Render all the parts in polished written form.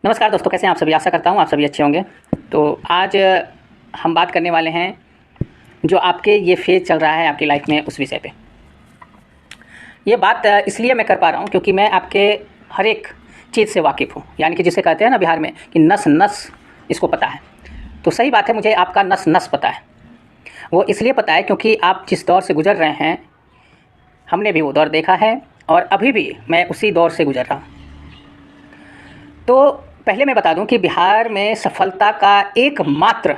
नमस्कार दोस्तों, कैसे हैं आप सभी। आशा करता हूँ आप सभी अच्छे होंगे। तो आज हम बात करने वाले हैं जो आपके ये फेज़ चल रहा है आपकी लाइफ में उस विषय पे। ये बात इसलिए मैं कर पा रहा हूँ क्योंकि मैं आपके हर एक चीज़ से वाकिफ़ हूँ, यानी कि जिसे कहते हैं ना बिहार में कि नस नस इसको पता है। तो सही बात है, मुझे आपका नस नस पता है। वो इसलिए पता है क्योंकि आप जिस दौर से गुज़र रहे हैं हमने भी वो दौर देखा है और अभी भी मैं उसी दौर से गुज़र रहा हूँ। तो पहले मैं बता दूं कि बिहार में सफलता का एकमात्र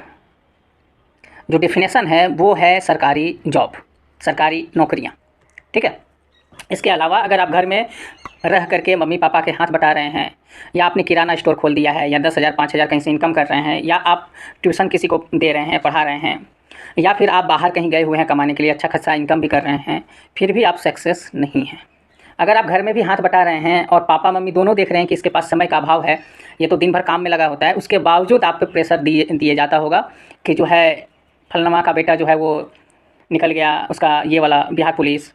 जो डेफिनेशन है वो है सरकारी जॉब, सरकारी नौकरियां। ठीक है। इसके अलावा अगर आप घर में रह करके मम्मी पापा के हाथ बटा रहे हैं, या आपने किराना स्टोर खोल दिया है, या 10,000 5,000 कहीं से इनकम कर रहे हैं, या आप ट्यूशन किसी को दे रहे हैं, पढ़ा रहे हैं, या फिर आप बाहर कहीं गए हुए हैं कमाने के लिए, अच्छा खासा इनकम भी कर रहे हैं, फिर भी आप सक्सेस नहीं हैं। अगर आप घर में भी हाथ बटा रहे हैं और पापा मम्मी दोनों देख रहे हैं कि इसके पास समय का अभाव है, ये तो दिन भर काम में लगा होता है, उसके बावजूद आप पे प्रेशर दिए जाता होगा कि जो है फलनमा का बेटा जो है वो निकल गया, उसका ये वाला बिहार पुलिस,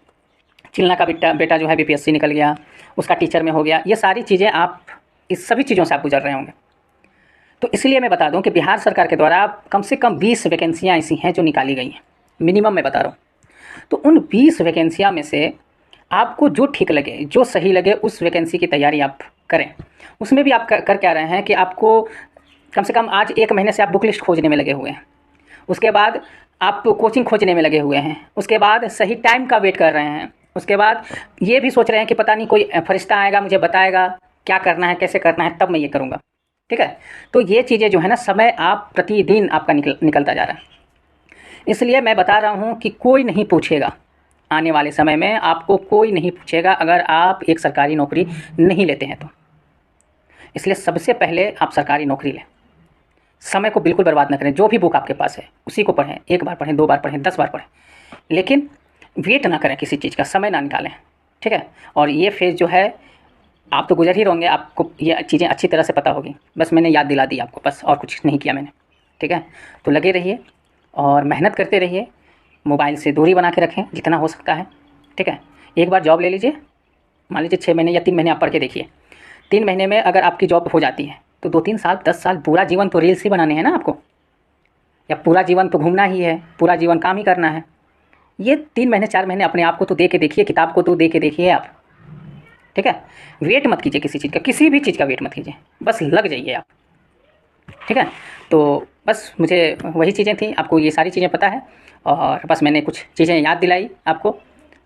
चिल्ला का बेटा जो है बीपीएससी निकल गया, उसका टीचर में हो गया। ये सारी चीज़ें आप, इस सभी चीज़ों से आप गुजर रहे होंगे। तो इसलिए मैं बता दूं कि बिहार सरकार के द्वारा कम से कम 20 वैकेंसियाँ ऐसी हैं जो निकाली गई हैं, मिनिमम मैं बता रहा हूँ। तो उन 20 वैकेंसियाँ में से आपको जो ठीक लगे, जो सही लगे, उस वैकेंसी की तैयारी आप करें। उसमें भी आप कर क्या रहे हैं कि आपको कम से कम आज 1 महीने से आप बुक लिस्ट खोजने में लगे हुए हैं, उसके बाद आप कोचिंग खोजने में लगे हुए हैं, उसके बाद सही टाइम का वेट कर रहे हैं, उसके बाद ये भी सोच रहे हैं कि पता नहीं कोई फरिश्ता आएगा मुझे बताएगा क्या करना है, कैसे करना है, तब मैं ये करूँगा। ठीक है। तो ये चीज़ें जो है ना, समय आप प्रतिदिन आपका निकलता जा रहा है। इसलिए मैं बता रहा हूँ कि कोई नहीं पूछेगा, आने वाले समय में आपको कोई नहीं पूछेगा अगर आप एक सरकारी नौकरी नहीं लेते हैं तो। इसलिए सबसे पहले आप सरकारी नौकरी लें। समय को बिल्कुल बर्बाद ना करें। जो भी बुक आपके पास है उसी को पढ़ें, 1 बार पढ़ें, 2 बार पढ़ें, 10 बार पढ़ें, लेकिन वेट ना करें, किसी चीज़ का समय ना निकालें। ठीक है। और ये फेज़ जो है आप तो गुजर ही रहोगे, आपको ये चीज़ें अच्छी तरह से पता होगी, बस मैंने याद दिला दी आपको, बस और कुछ नहीं किया मैंने। ठीक है। तो लगे रहिए और मेहनत करते रहिए, मोबाइल से दूरी बना के रखें जितना हो सकता है। ठीक है। एक बार जॉब ले लीजिए, मान लीजिए 6 महीने या 3 महीने आप पढ़ के देखिए। 3 महीने में अगर आपकी जॉब हो जाती है तो 2-3 साल, 10 साल, पूरा जीवन तो रील्स ही बनाने हैं ना आपको, या पूरा जीवन तो घूमना ही है, पूरा जीवन काम ही करना है। ये 3 महीने 4 महीने अपने आप को तो दे के देखिए, किताब को तो दे के देखिए आप। ठीक है। वेट मत कीजिए किसी चीज़ का, किसी भी चीज़ का वेट मत कीजिए, बस लग जाइए आप। ठीक है। तो बस मुझे वही चीज़ें थी, आपको ये सारी चीज़ें पता है और बस मैंने कुछ चीज़ें याद दिलाई आपको,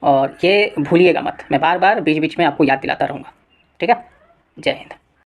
और ये भूलिएगा मत, मैं बार बार बीच बीच में आपको याद दिलाता रहूँगा। ठीक है। जय हिंद।